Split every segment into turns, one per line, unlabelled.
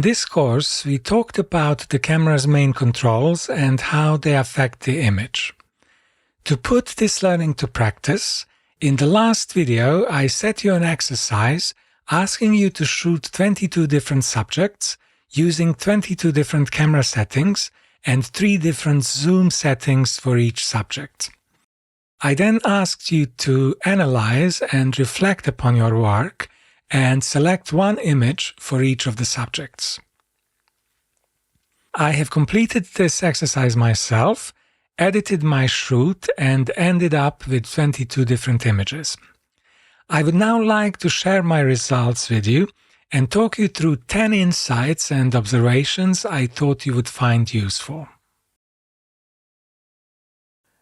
this course, we talked about the camera's main controls and how they affect the image. To put this learning to practice, in the last video I set you an exercise asking you to shoot 22 different subjects using 22 different camera settings and 3 different zoom settings for each subject. I then asked you to analyze and reflect upon your work and select one image for each of the subjects. I have completed this exercise myself, edited my shoot, and ended up with 22 different images. I would now like to share my results with you and talk you through 10 insights and observations I thought you would find useful.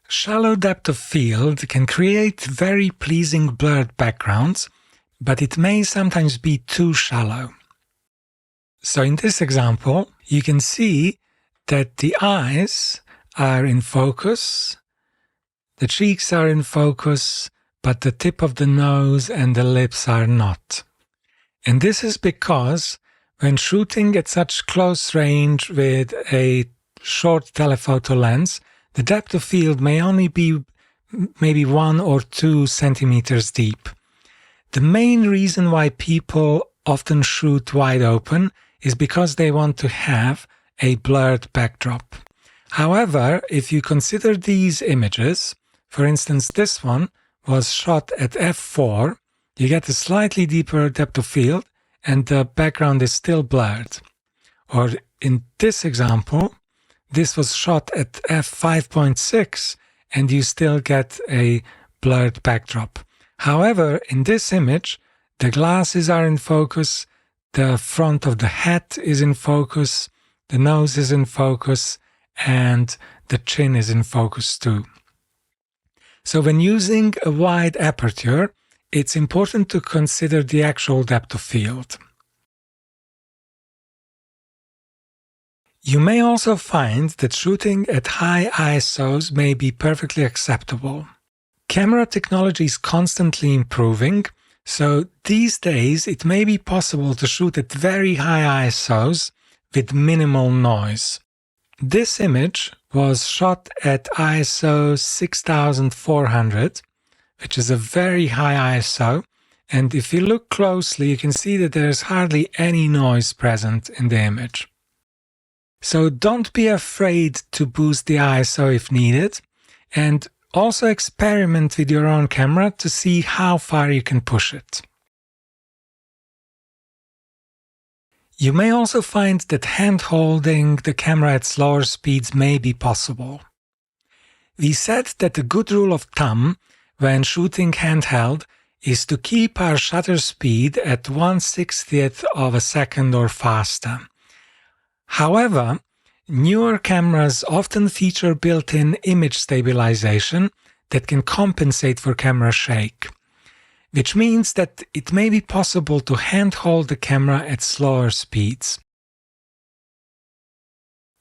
Shallow depth of field can create very pleasing blurred backgrounds, but it may sometimes be too shallow. So in this example, you can see that the eyes are in focus, the cheeks are in focus, but the tip of the nose and the lips are not. And this is because when shooting at such close range with a short telephoto lens, the depth of field may only be maybe 1 or 2 centimeters deep. The main reason why people often shoot wide open is because they want to have a blurred backdrop. However, if you consider these images, for instance this one was shot at f4, you get a slightly deeper depth of field and the background is still blurred. Or in this example, this was shot at f5.6 and you still get a blurred backdrop. However, in this image, the glasses are in focus, the front of the hat is in focus, the nose is in focus, and the chin is in focus too. So when using a wide aperture, it's important to consider the actual depth of field. You may also find that shooting at high ISOs may be perfectly acceptable. Camera technology is constantly improving, so these days it may be possible to shoot at very high ISOs with minimal noise. This image was shot at ISO 6400, which is a very high ISO, and if you look closely you can see that there's hardly any noise present in the image. So don't be afraid to boost the ISO if needed, and also experiment with your own camera to see how far you can push it. You may also find that hand-holding the camera at slower speeds may be possible. We said that a good rule of thumb when shooting handheld is to keep our shutter speed at 1/60th of a second or faster. However, newer cameras often feature built-in image stabilization that can compensate for camera shake, which means that it may be possible to handhold the camera at slower speeds.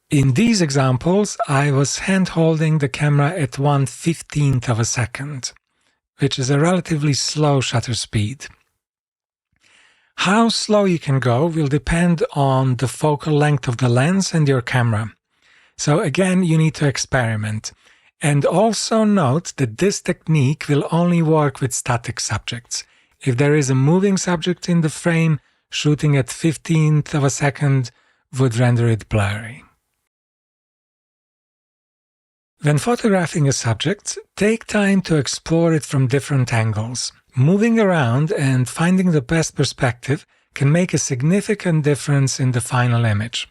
In these examples, I was handholding the camera at 1/15th of a second, which is a relatively slow shutter speed. How slow you can go will depend on the focal length of the lens and your camera. So again, you need to experiment. And also note that this technique will only work with static subjects. If there is a moving subject in the frame, shooting at 15th of a second would render it blurry. When photographing a subject, take time to explore it from different angles. Moving around and finding the best perspective can make a significant difference in the final image.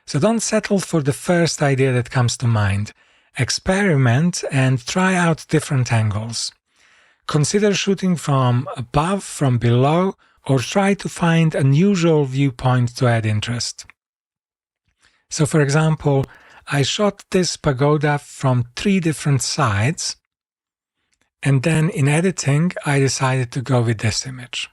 So don't settle for the first idea that comes to mind. Experiment and try out different angles. Consider shooting from above, from below, or try to find unusual viewpoints to add interest. So for example, I shot this pagoda from 3 different sides, and then in editing I decided to go with this image.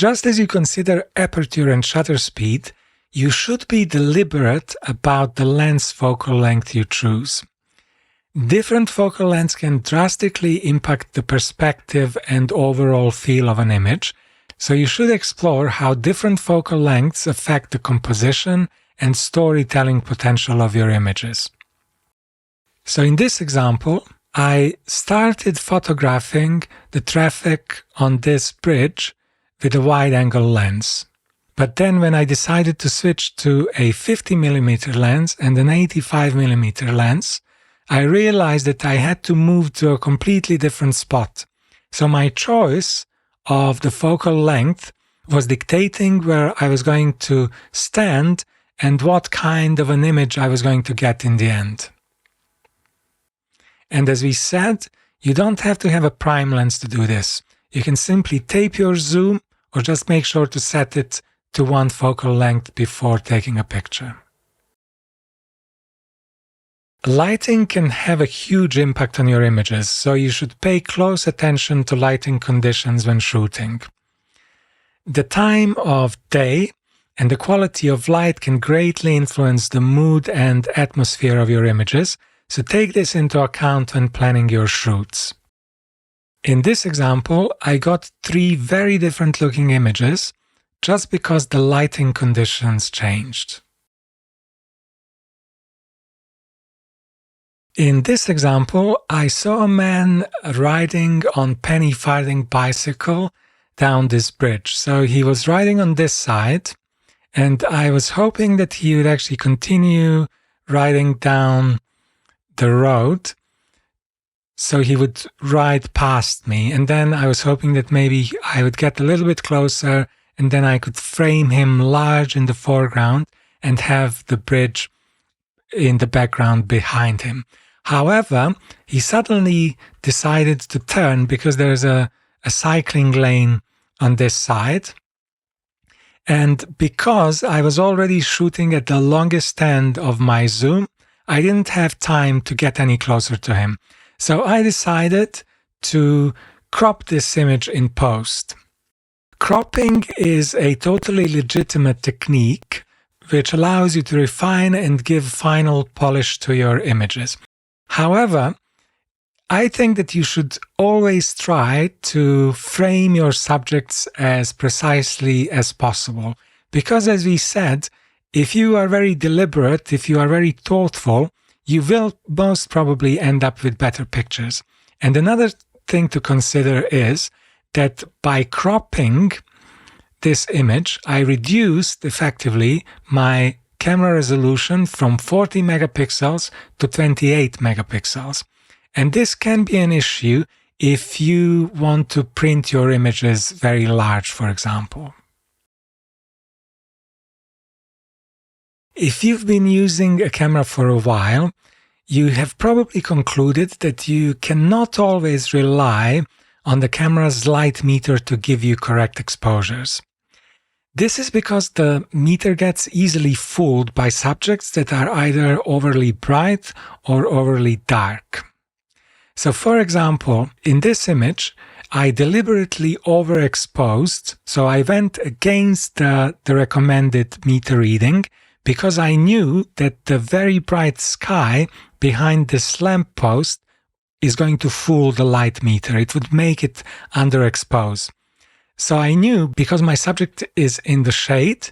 Just as you consider aperture and shutter speed, you should be deliberate about the lens focal length you choose. Different focal lengths can drastically impact the perspective and overall feel of an image, So you should explore how different focal lengths affect the composition and storytelling potential of your images. So in this example, I started photographing the traffic on this bridge with a wide-angle lens. But then when I decided to switch to a 50mm lens and an 85mm lens, I realized that I had to move to a completely different spot. So my choice of the focal length was dictating where I was going to stand and what kind of an image I was going to get in the end. And as we said, you don't have to have a prime lens to do this. You can simply tape your zoom or just make sure to set it to one focal length before taking a picture. Lighting can have a huge impact on your images, so you should pay close attention to lighting conditions when shooting. The time of day and the quality of light can greatly influence the mood and atmosphere of your images, so take this into account when planning your shoots. In this example, I got 3 very different looking images just because the lighting conditions changed. In this example, I saw a man riding on penny farthing bicycle down this bridge. So he was riding on this side, and I was hoping that he would actually continue riding down the road, so he would ride past me, and then I was hoping that maybe I would get a little bit closer and then I could frame him large in the foreground and have the bridge in the background behind him. However, he suddenly decided to turn because there's a cycling lane on this side. And because I was already shooting at the longest end of my zoom, I didn't have time to get any closer to him. So I decided to crop this image in post. Cropping is a totally legitimate technique which allows you to refine and give final polish to your images. However, I think that you should always try to frame your subjects as precisely as possible, because as we said, if you are very deliberate, if you are very thoughtful, you will most probably end up with better pictures. And another thing to consider is that by cropping this image, I reduced effectively my camera resolution from 40 megapixels to 28 megapixels. And this can be an issue if you want to print your images very large, for example. If you've been using a camera for a while, you have probably concluded that you cannot always rely on the camera's light meter to give you correct exposures. This is because the meter gets easily fooled by subjects that are either overly bright or overly dark. So for example, in this image, I deliberately overexposed, so I went against the recommended meter reading because I knew that the very bright sky behind this lamppost is going to fool the light meter. It would make it underexpose. So I knew because my subject is in the shade,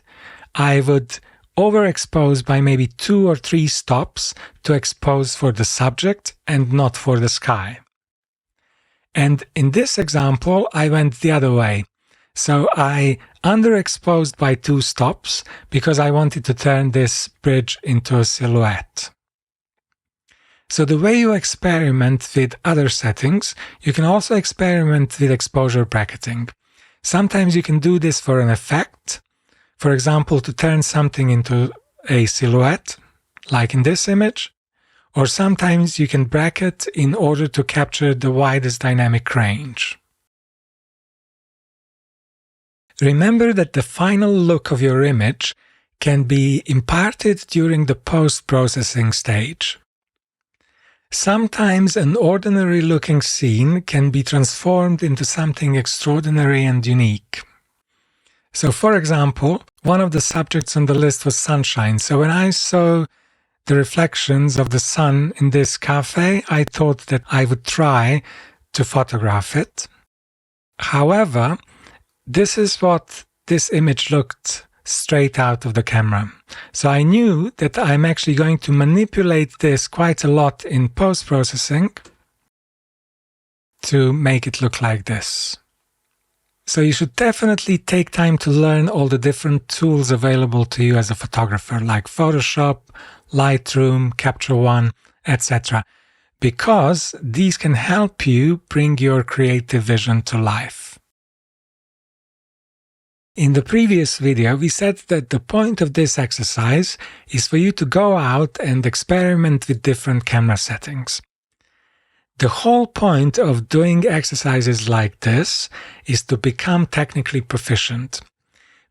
I would overexpose by maybe 2 or 3 stops to expose for the subject and not for the sky. And in this example, I went the other way. So I underexposed by 2 stops because I wanted to turn this bridge into a silhouette. So the way you experiment with other settings, you can also experiment with exposure bracketing. Sometimes you can do this for an effect, for example, to turn something into a silhouette, like in this image, or sometimes you can bracket in order to capture the widest dynamic range. Remember that the final look of your image can be imparted during the post-processing stage. Sometimes an ordinary-looking scene can be transformed into something extraordinary and unique. So, for example, one of the subjects on the list was sunshine. So when I saw the reflections of the sun in this cafe, I thought that I would try to photograph it. However, this is what this image looked straight out of the camera. So I knew that I'm actually going to manipulate this quite a lot in post-processing to make it look like this. So you should definitely take time to learn all the different tools available to you as a photographer, like Photoshop, Lightroom, Capture One, etc., because these can help you bring your creative vision to life. In the previous video, we said that the point of this exercise is for you to go out and experiment with different camera settings. The whole point of doing exercises like this is to become technically proficient.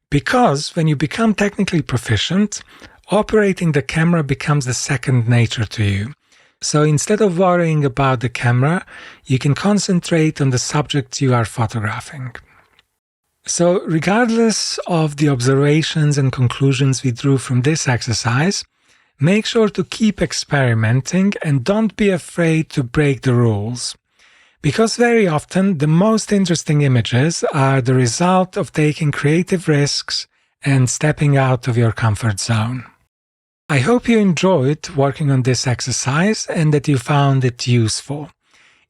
Because when you become technically proficient, operating the camera becomes a second nature to you. So instead of worrying about the camera, you can concentrate on the subjects you are photographing. So regardless of the observations and conclusions we drew from this exercise, make sure to keep experimenting and don't be afraid to break the rules. Because very often the most interesting images are the result of taking creative risks and stepping out of your comfort zone. I hope you enjoyed working on this exercise and that you found it useful.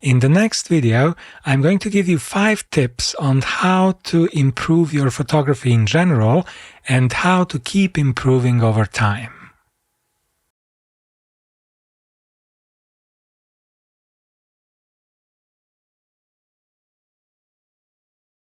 In the next video, I'm going to give you 5 tips on how to improve your photography in general and how to keep improving over time.